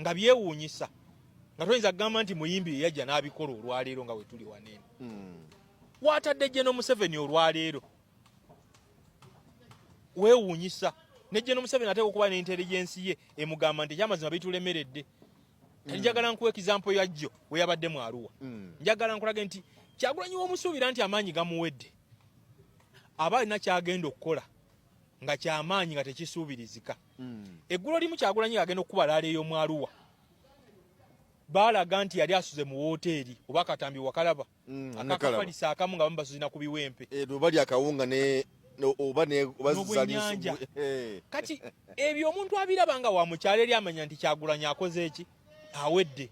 nga byewuunyisa nga toyinza kugamba nti muyimbi yajja n'abikola olwaleero nga wetuli waneeno watadde General Museveni olwaleero weewuunyisa ne General Museveni ateeka okuba n'intelligence ye emugamba nti ekyamazima bitulemeredde. Njagala nkuwa example ya jjo we yabadde mu Arua. Njagala nkulage nti Kyagulanyi w'omusuubira nti amaanyi gamuwedde aba alina kyagenda okukola nga kyamaanyi nga tekisuubirizika. Eggulo limu Kyagulanyi agenda okuba laala ey'omu Arua baalaga nti yali asuze mu woteeri oba akatambi wakalaba akakafalisa akamu nga bamubasuzina ku biwempe bali akawunga n'obwennyanja. Kati ebyo omuntu abiraba nga wa mukyalo eri amanya nti Kyagulanyi akoze eki awedde.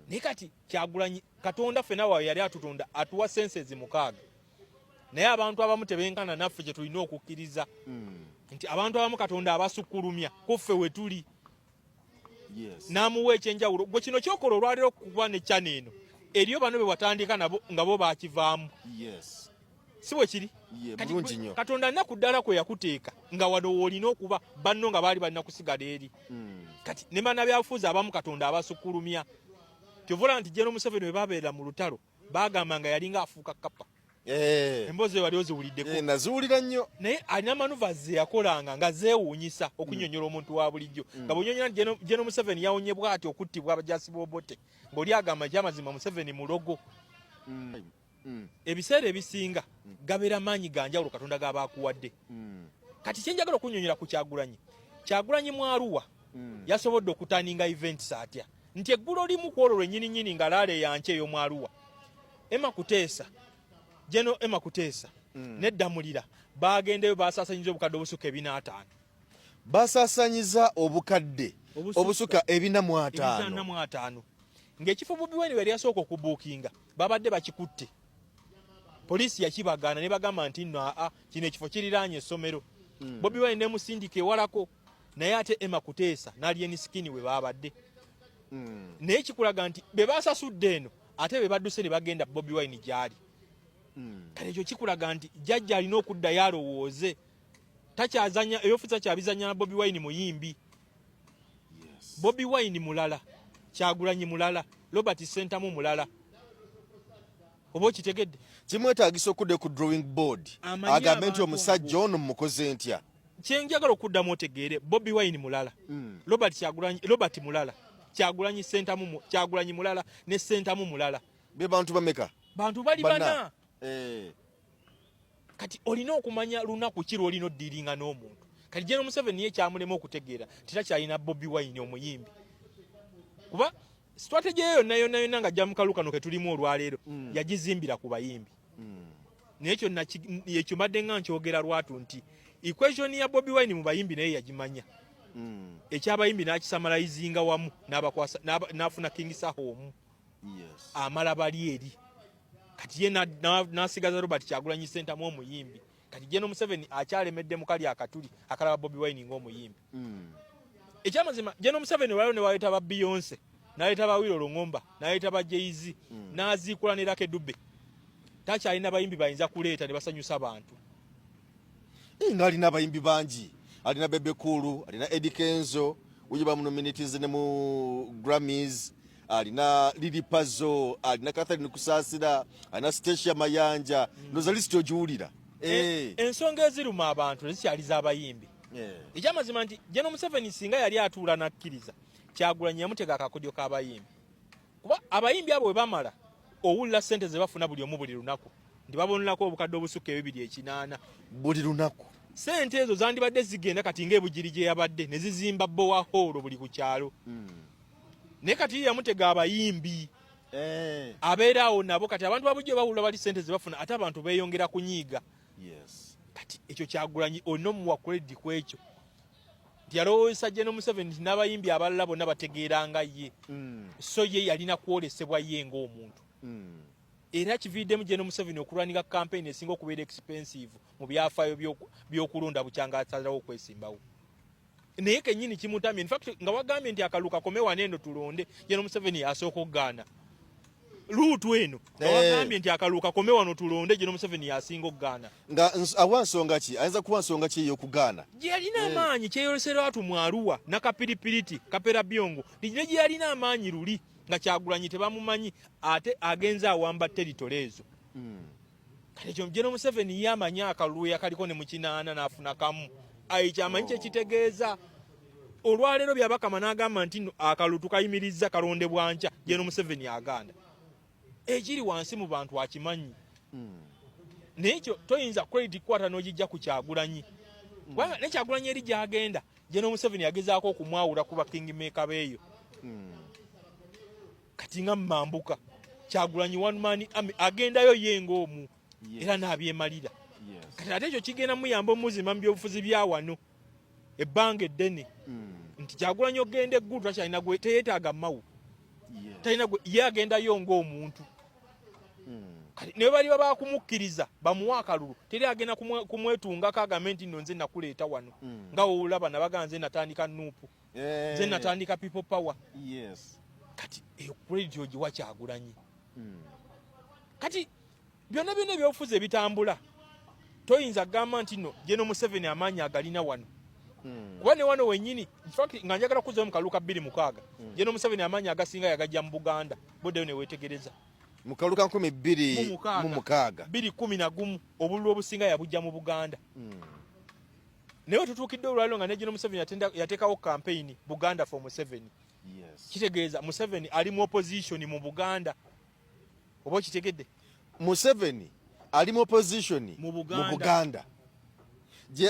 Naye kati Kyagulanyi Katonda ffenna wawe yali atutonda atuwa senses 6 naye abantu abamu tebenkana naffe kye tulina okukkiriza nti abantu abamu Katonda abasukkulumya kuffe we tuli. N'amuwa ekyenjawulo gwe kino kyokola olwaleero okuba ne channel eno eriyo bano be watandika nabo nga bo bakivaamu. Si bwe kiri? Katonda nnaku ddala kwe yakuteeka nga wano woolina okuba banno nga baali balina kusigala eri. Kati ne bannabyabufuzi abamu Katonda abasukkulumya. Kyovula nti General Museveni we babeera mu lutalo baagamba nga yalinga afuuka kapa. Emboozi wali oziwuliddeko. Naziwulira nnyo. Naye alina manuva ze yakolanga nga zeewuunyisa okunnyonnyola omuntu wa bulijjo. Nga bw'onyonnyola General Museveni yawonye bw'ati okuttibwa abajaasi b'obote ng'oli agamba kyamazima Museveni mulogo. Ebiseera ebisinga gabeera maanyi ga njawulo Katonda gaba akuwadde. Kati kye njagala okunnyonnyola ku Kyagulanyi mu Arua yasobodde okutaninga events atya nti eggulo limu ku olwo lwennyini nga laale yanke ey'omu Arua General Emma Kuteesa n'eddamulira baagendeyo baasaasanyiza obukadde obusuka 405. Basaasanyiza obukadde obusuka 405 ng'ekifo Bobi Wine yali yasooka okubuukinga babadde bakikutte. Poliisi yakibagaana ne bagamba nti nno kino ekifo kiriraanye essomero. Bobi Wine ne musindika ewalako naye ate Emma Kuteesa n'Alien Skin we baabadde. Naye kikulaga nti be baasasudde eno ate be badduse ne bagenda Bobi Wine gy'ali. Kale ekyo kikulaga nti jjajja alina okuddayo alowooze takyazanya ebyofisa kyabizanya na Bobi Wine muyimbi. Bobi Wine mulala, Kyagulanyi mulala, Robert Sentamu mulala. Oba okitegedde? Kimwetaagisa okudde ku drawing board agambe nti omusajja ono mumukoze ntya. Kyenjagala okuddamu otegeere Bobi Wine mulala, Robert mulala, Kyagulanyi mulala ne Sentamu mulala. Be bantu bameka? Bantu bali bana. Kati olina okumanya lunaku ki lw'olina oddiringa n'omuntu. Kati General Museveni ye kyamulema okutegeera titakyalina Bobi Wine omuyimbi. Kuba strategy eyo yonna nga ajja mu kalukano ke tulimu olwaleero yagizimbira ku bayimbi. Naye ekyo mbadde nga nkyogera lwatu nti equation ya Bobi Wine mu bayimbi naye yagimanya. Ekyabayimbi n'akisamalayizinga wamu n'afuna King Sahomu. Amala bali eri. Kati ye n'asigaza Robert Kyagulanyi Sentamu omuyimbi. Kati General Museveni akyalemedde mu kali akatuli akalaba Bobi Wine ng'omuyimbi. Ekyamazima General Museveni waliwo ne waleeta ba Beyonce, n'aleeta ba Willow Longomba, n'aleeta ba Jay-Z, n'aziikula ne Lucky Dube. Takyalina bayimbi bayinza kuleeta ne basanyusa bantu. Ng'alina abayimbi bangi. Alina Bebe Cool, alina Eddie Kenzo, uye bamunominatize ne mu Grammys. Alina Lili Pazzo, alina Catherine Kusaasira, alina Stacia Mayanja, ndoza listi ogiwulira. Ensonga eziruma abantu zikyaliza abayimbi. Ekyamazima nti General Museveni singa yali atuula n'akkiriza Kyagulanyi yamutega akakodyo k'abayimbi. Kuba abayimbi abo bwe bamala owulira ssente ze bafuna buli omu buli lunaku nti babonelako obukadde obusuka 280 buli lunaku. Ssente ezo zandibadde zigenda kati ng'ebugiri gye yabadde ne zizimba bowa holo buli ku kyalo. Naye kati yamutega abayimbi abeeraawo nabo kati abantu babujjo bawulira bali ssente ze bafuna ate abantu beeyongera kunyiiga. Kati ekyo Kyagulanyi olina omuwa credit ku ekyo nti yalowoozesa General Museveni nti n'abayimbi abalala bonna bategeeranga ye so ye yalina kwolesebwa ye ng'omuntu. Era kiviiddemu General Museveni okulwaninga campaign esinga okubeera expensive mu byafaayo by'okulonda bukyanga asalawo okwesimbawo. Naye kennyini kimutamye in fact nga wagambye nti akaluka kome waneeno tulonde General Museveni asooka okugaana. luutu eno awagambye nti akalulu kakome wano tulonde General Museveni yasinga okugaana nga awa nsonga ki ayinza kuwa nsonga ki ey'okugaana gye yalina amaanyi kyeyolesera watu mu Arua na Kapiripiriti Kapera Byongo ndigire gye yalina amaanyi luli nga Kyagulanyi tebamumanyi ate agenza awamba territory ezo kale ekyo General Museveni yamanyi akalulu yakaliko ne mu kinaana n'afuna kamu kyamanyi kyekitegeeza olwaleero byabakama n'agamba nti akalulu tukayimirizza kalonde bwanca General Museveni aganda ekiri wansi mu bantu akimanyi nekyo toyinza credit kwata n'ogijja ku Kyagulanyi kubanga ne Kyagulanyi eri gyagenda General Museveni yagezaako okumwawula ku bakingmaker beeyo kati nga Mambuka Kyagulanyi one man agendayo yengo omu era n'abyemalira kati ate ekyo kigenda muyamba omuzima mu byobufuzi bya wano ebbanga eddene nti Kyagulanyi ogenda eggulu takyalina gwe teyeetaaga mawu talina gwe ye agendayo ng'omuntu naye bali babakumukkiriza bamuwa akalulu teri agenda kumwetungako agambe nti nno nze nakuleeta wano nga woolaba nabaga nze natandika nuupu nze natandika people power kati eyo credit ogiwa Kyagulanyi kati byonna ebyobufuzi ebitambula toyinza kugamba nti nno General Museveni amaanyi agalina wano kuba ne wano wennyini nga njagala kuzayo mu kalulu ka 26 General Museveni amaanyi agasinga yagajja mu Buganda boddeyo ne weetegereza mu kalulu ka 2016 2011 obululu obusinga yabujja mu Buganda naye tutuukidde olwaliro nga ne General Museveni yateekawo campaign Buganda for Museveni kitegeeza Museveni ali mu opposition mu Buganda oba okitegedde Museveni ali mu opposition mu Buganda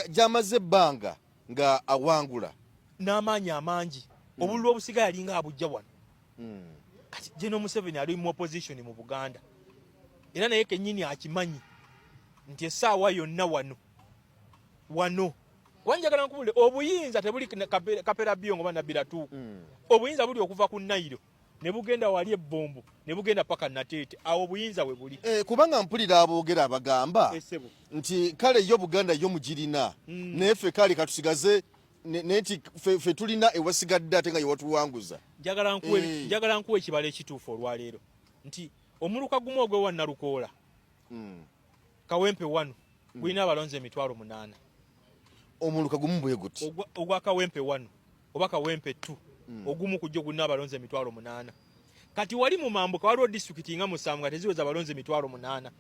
gyamaze ebbanga nga awangula n'amaanyi amangi obululu obusiga yalinga abujja wano kati General Museveni ali mu opposition mu Buganda era naye kennyini akimanyi nti essaawa yonna wano wanjagala nkubule obuyinza tebuli Kapera Byongo bana Biratu obuyinza buli okuva ku Nairo ne bugenda wali ebbombo ne bugenda paka Nateete awo obuyinza we buli kubanga mpulira aboogera abagamba nti kale yo Buganda yo mugirina nefe kale katusigaze neti fe tulina ewasigadde ate nga yewatuwanguza njagala nkuwe ekibala ekituufu olwaleero nti omuluka gumu ogwe wa Nalukoola Kawempe 1 gulina abalonzi 8,000 omuluka gumu bwe guti ogwa Kawempe 1 oba Kawempe 2 ogumu kujja gulina abalonzi 8,000 kati wali mu Mambuka waliwo disitulikiti nga musanvu nga teziweza abalonzi 8,000